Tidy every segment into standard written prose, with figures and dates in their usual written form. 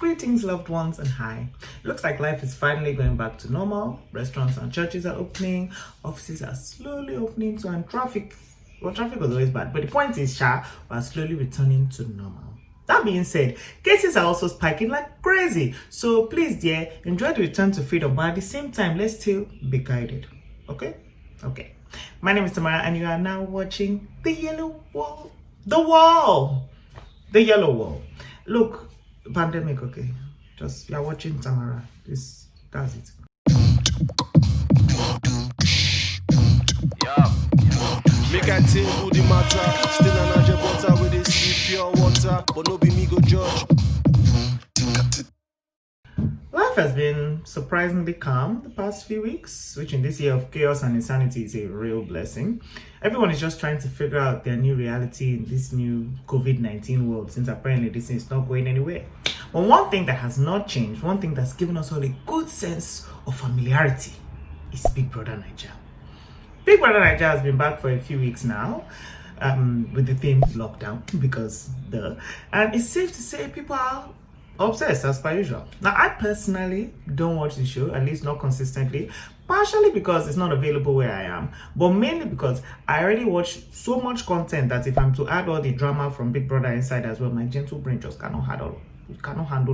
Greetings, loved ones, and hi. Looks like life is finally going back to normal. Restaurants and churches are opening, offices are slowly opening too, and traffic was always bad. But the point is, we're slowly returning to normal. That being said, cases are also spiking like crazy. So please, dear, enjoy the return to freedom, but at the same time, let's still be guided. Okay? Okay. My name is Tamara, and you are now watching The Yellow Wall. The Wall! The Yellow Wall. Look, pandemic, okay? Just, you're watching Tamara. That's it. Make I tell you the matter. Still an Naija butter with this pure water, but no be me go judge. Life has been surprisingly calm the past few weeks, which in this year of chaos and insanity is a real blessing. Everyone is just trying to figure out their new reality in this new COVID-19 world, since apparently this thing is not going anywhere. But one thing that has not changed, one thing that's given us all a good sense of familiarity is Big Brother Naija. Big Brother Naija has been back for a few weeks now, with the theme lockdown, and it's safe to say people are obsessed as per usual. Now, I personally don't watch the show, at least not consistently, partially because it's not available where I am, but mainly because I already watch so much content that if I'm to add all the drama from Big Brother inside as well, my gentle brain just cannot handle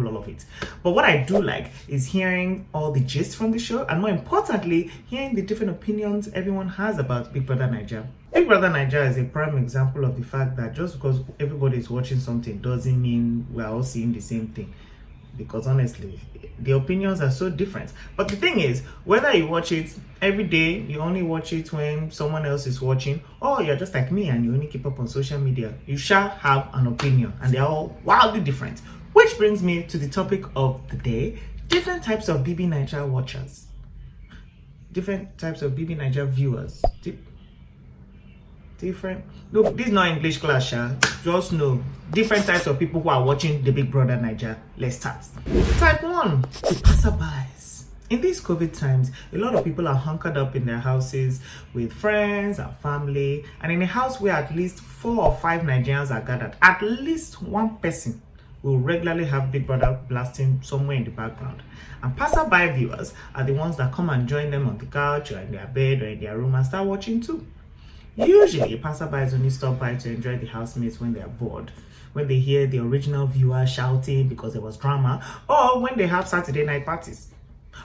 all of it. But what I do like is hearing all the gist from the show, and more importantly, hearing the different opinions everyone has about Big Brother Naija. Big Brother Naija is a prime example of the fact that just because everybody is watching something doesn't mean we're all seeing the same thing. Because honestly, the opinions are so different. But the thing is, whether you watch it every day, you only watch it when someone else is watching, or you're just like me and you only keep up on social media, you shall have an opinion, and they're all wildly different. Which brings me to the topic of the day: different types of BBNaija watchers, different types of BBNaija viewers. Different. Look, this is not English class, just know different types of people who are watching the Big Brother Naija. Let's start. Type 1, the passerbys. In these COVID times, a lot of people are hunkered up in their houses with friends and family, and in a house where at least 4 or 5 Nigerians are gathered, at least one person will regularly have Big Brother blasting somewhere in the background. And passerby viewers are the ones that come and join them on the couch or in their bed or in their room and start watching too. Usually, passerbys only stop by to enjoy the housemates when they are bored, when they hear the original viewer shouting because there was drama, or when they have Saturday night parties.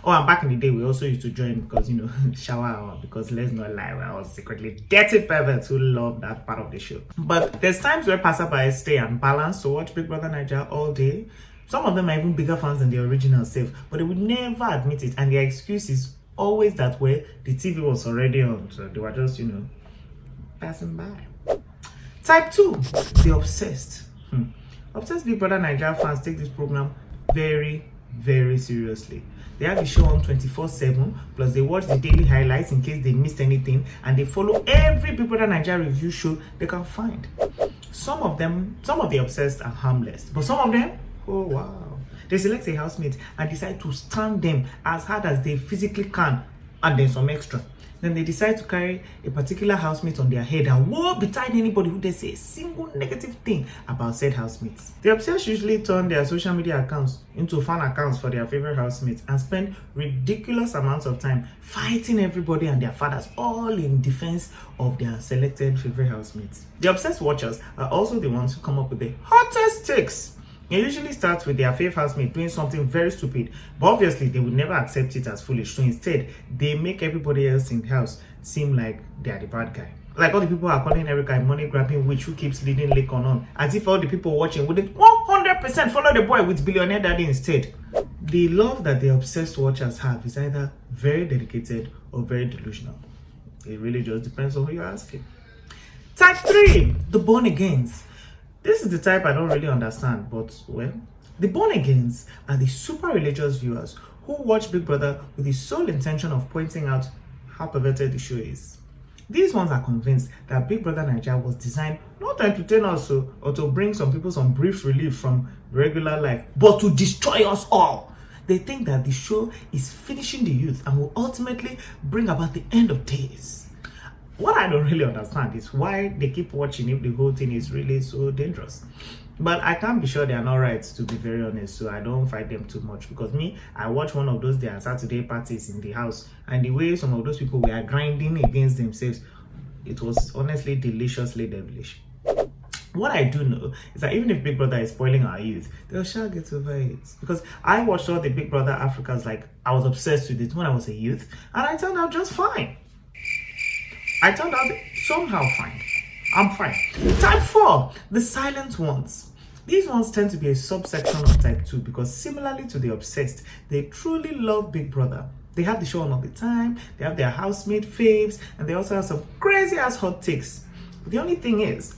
Oh, and back in the day, we also used to join because, shower hour, because let's not lie, I was secretly dirty perverts who love that part of the show. But there's times where passerbys stay unbalanced to watch Big Brother Naija all day. Some of them are even bigger fans than the original self, but they would never admit it, and their excuse is always that way the TV was already on, so they were just, passing by. Type 2, the obsessed. Obsessed Big Brother Naija fans take this program very, very seriously. They have the show on 24/7, plus they watch the daily highlights in case they missed anything, and they follow every Big Brother Naija review show they can find. Some of the obsessed are harmless, but some of them, oh wow, they select a housemate and decide to stand them as hard as they physically can, and then some extra. Then they decide to carry a particular housemate on their head and woe betide anybody who does say a single negative thing about said housemates. The obsessed usually turn their social media accounts into fan accounts for their favorite housemates and spend ridiculous amounts of time fighting everybody and their fathers, all in defense of their selected favorite housemates. The obsessed watchers are also the ones who come up with the hottest takes. It usually starts with their favorite housemate doing something very stupid, but obviously they would never accept it as foolish, so instead they make everybody else in the house seem like they are the bad guy. Like all the people are calling Erica a money grabbing witch who keeps leading Lake on, as if all the people watching wouldn't 100% follow the boy with billionaire daddy instead. The love that the obsessed watchers have is either very dedicated or very delusional. It really just depends on who you're asking. Type 3, the born agains. This is the type I don't really understand, but well, the born agains are the super religious viewers who watch Big Brother with the sole intention of pointing out how perverted the show is. These ones are convinced that Big Brother Naija was designed not to entertain us or to bring some people some brief relief from regular life, but to destroy us all. They think that the show is finishing the youth and will ultimately bring about the end of days. What I don't really understand is why they keep watching if the whole thing is really so dangerous. But I can't be sure they are not right, to be very honest, so I don't fight them too much, because me, I watched one of those their Saturday parties in the house, and the way some of those people were grinding against themselves, it was honestly deliciously devilish. What I do know is that even if Big Brother is spoiling our youth, they shall get over it. Because I watched all the Big Brother Africas, like I was obsessed with it when I was a youth, and I turned out just fine. I turned out somehow fine. I'm fine. Type 4, the silent ones. These ones tend to be a subsection of type 2 because similarly to the obsessed, they truly love Big Brother. They have the show on all the time, they have their housemate faves, and they also have some crazy ass hot takes. But the only thing is,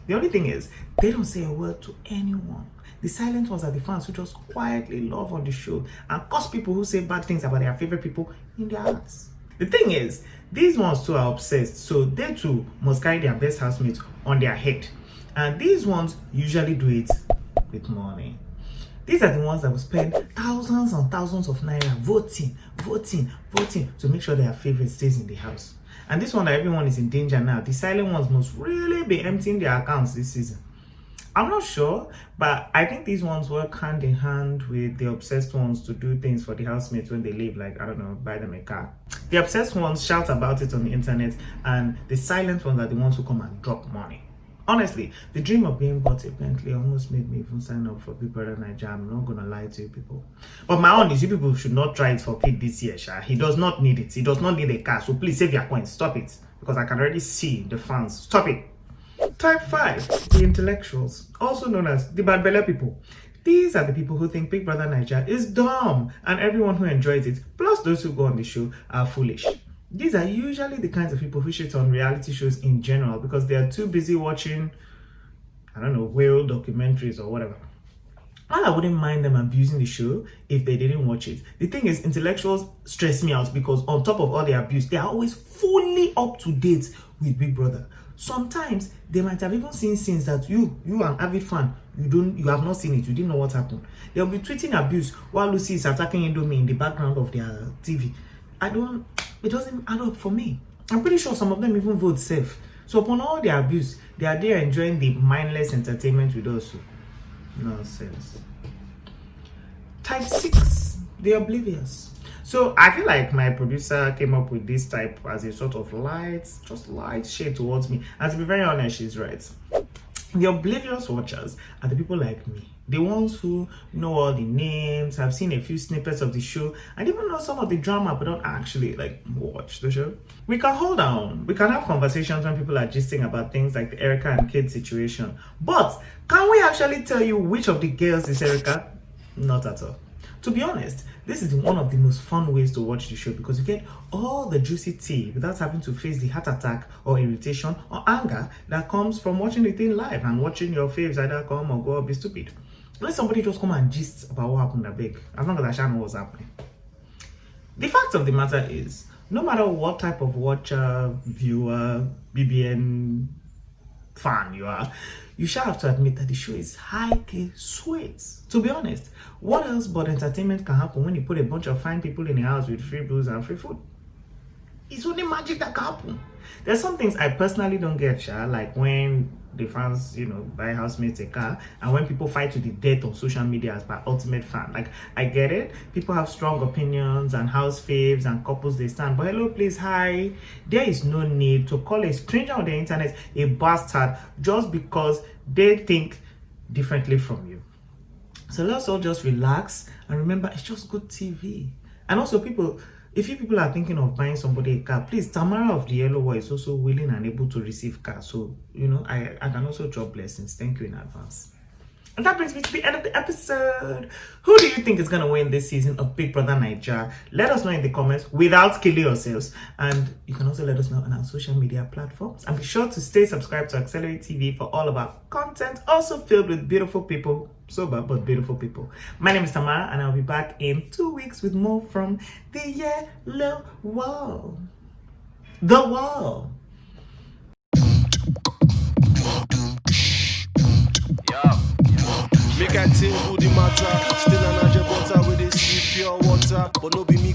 they don't say a word to anyone. The silent ones are the fans who just quietly love on the show and cause people who say bad things about their favorite people in their hearts. The thing is, these ones too are obsessed, so they too must carry their best housemates on their head. And these ones usually do it with money. These are the ones that will spend thousands and thousands of naira voting to make sure their favorite stays in the house. And this one that everyone is in danger now, the silent ones must really be emptying their accounts this season. I'm not sure, but I think these ones work hand in hand with the obsessed ones to do things for the housemates when they leave, like, I don't know, buy them a car. The obsessed ones shout about it on the internet, and the silent ones are the ones who come and drop money. Honestly, the dream of being bought a Bentley almost made me even sign up for Big Brother Naija. I'm not gonna lie to you people. But my own is, you people should not try it for kid this year, Sha. He does not need it. He does not need a car. So please save your coins. Stop it. Because I can already see the fans. Stop it. Type 5, the intellectuals, also known as the bad belly people. These are the people who think Big Brother Naija is dumb, and everyone who enjoys it, plus those who go on the show, are foolish. These are usually the kinds of people who shit on reality shows in general because they are too busy watching, I don't know, whale documentaries or whatever. While I wouldn't mind them abusing the show if they didn't watch it, the thing is, intellectuals stress me out because on top of all the abuse, they are always fully up to date with Big Brother. Sometimes they might have even seen scenes that you an avid fan, you have not seen it, you didn't know what happened. They'll be tweeting abuse while Lucy is attacking Indomie in the background of their TV. It doesn't add up for me. I'm pretty sure some of them even vote safe. So upon all the abuse, they are there enjoying the mindless entertainment with us. Nonsense. Type 6, the oblivious. So I feel like my producer came up with this type as a sort of light shade towards me. And to be very honest, she's right. The oblivious watchers are the people like me. The ones who know all the names, have seen a few snippets of the show, and even know some of the drama, but don't actually watch the show. We can hold on. We can have conversations when people are gisting about things like the Erica and Kid situation. But can we actually tell you which of the girls is Erica? Not at all. To be honest, this is one of the most fun ways to watch the show because you get all the juicy tea without having to face the heart attack or irritation or anger that comes from watching the thing live and watching your faves either come or go or be stupid. Let somebody just come and gist about what happened at Big, as long as I shall know what's happening. The fact of the matter is, no matter what type of watcher, viewer, BBN fan you are, you shall have to admit that the show is highly sweet. To be honest, what else but entertainment can happen when you put a bunch of fine people in a house with free booze and free food? It's only magic that can happen. There's some things I personally don't get, like when the fans, buy housemates a car, and when people fight to the death on social media as my ultimate fan. Like, I get it. People have strong opinions and house faves and couples they stand. But hello, please, hi. There is no need to call a stranger on the internet a bastard just because they think differently from you. So let's all just relax and remember, it's just good TV. And also, if you people are thinking of buying somebody a car, please, Tamara of the Yellow Wall is also willing and able to receive cars. So, I can also drop blessings. Thank you in advance. And that brings me to the end of the episode. Who do you think is going to win this season of Big Brother Naija? Let us know in the comments without killing yourselves. And you can also let us know on our social media platforms. And be sure to stay subscribed to Accelerate TV for all of our content, also filled with beautiful people. Sober but beautiful people. My name is Tamara, and I'll be back in 2 weeks with more from the Yellow Wall. The Wall. Make I tell you the matter. Still an Naija butter with this pure water, but no be me